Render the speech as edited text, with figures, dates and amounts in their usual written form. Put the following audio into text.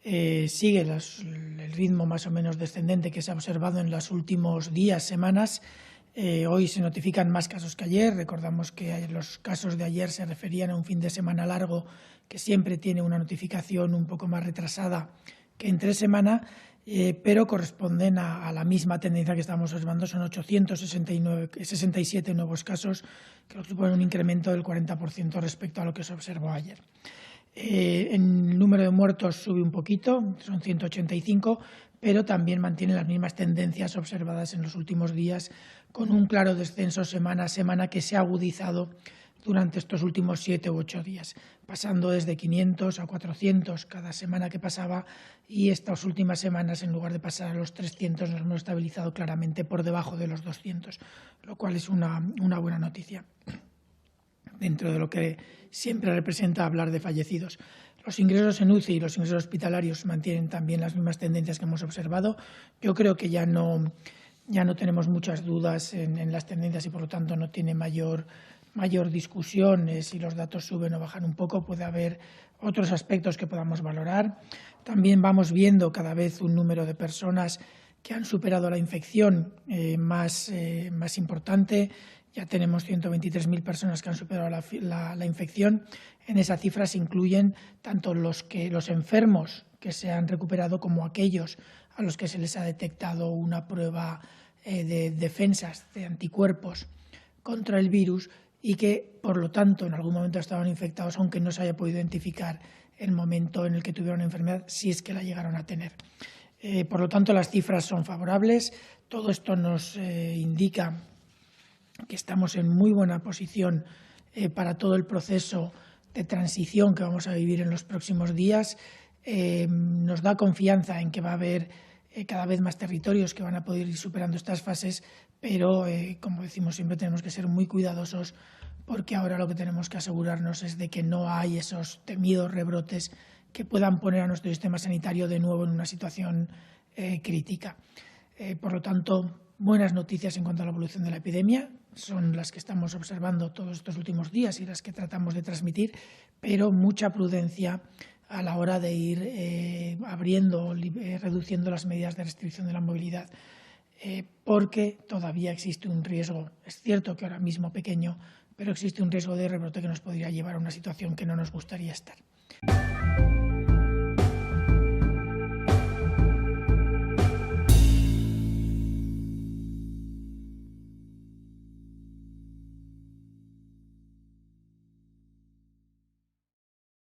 sigue el ritmo más o menos descendente que se ha observado en los últimos días, semanas. Hoy se notifican más casos que ayer. Recordamos que los casos de ayer se referían a un fin de semana largo que siempre tiene una notificación un poco más retrasada que entre semana, pero corresponden a la misma tendencia que estamos observando. Son 867 nuevos casos, que suponen un incremento del 40% respecto a lo que se observó ayer. El número de muertos sube un poquito, son 185, pero también mantiene las mismas tendencias observadas en los últimos días, con un claro descenso semana a semana que se ha agudizado durante estos últimos 7 u 8 días, pasando desde 500 a 400 cada semana que pasaba, y estas últimas semanas, en lugar de pasar a los 300, nos hemos estabilizado claramente por debajo de los 200, lo cual es una buena noticia dentro de lo que siempre representa hablar de fallecidos. Los ingresos en UCI y los ingresos hospitalarios mantienen también las mismas tendencias que hemos observado. Yo creo que ya no tenemos muchas dudas en las tendencias y, por lo tanto, no tiene mayor discusión si los datos suben o bajan un poco. Puede haber otros aspectos que podamos valorar. También vamos viendo cada vez un número de personas que han superado la infección más importante. Ya tenemos 123.000 personas que han superado la infección. En esa cifra se incluyen tanto los enfermos que se han recuperado como aquellos a los que se les ha detectado una prueba de defensas, de anticuerpos contra el virus, y que, por lo tanto, en algún momento estaban infectados, aunque no se haya podido identificar el momento en el que tuvieron la enfermedad, si es que la llegaron a tener. Por lo tanto, las cifras son favorables. Todo esto nos indica que estamos en muy buena posición para todo el proceso de transición que vamos a vivir en los próximos días. Nos da confianza en que va a haber cada vez más territorios que van a poder ir superando estas fases, pero, como decimos, siempre tenemos que ser muy cuidadosos, porque ahora lo que tenemos que asegurarnos es de que no hay esos temidos rebrotes que puedan poner a nuestro sistema sanitario de nuevo en una situación crítica. Por lo tanto, buenas noticias en cuanto a la evolución de la epidemia, son las que estamos observando todos estos últimos días y las que tratamos de transmitir, pero mucha prudencia a la hora de ir abriendo, reduciendo las medidas de restricción de la movilidad, porque todavía existe un riesgo. Es cierto que ahora mismo pequeño, pero existe un riesgo de rebrote que nos podría llevar a una situación que no nos gustaría estar.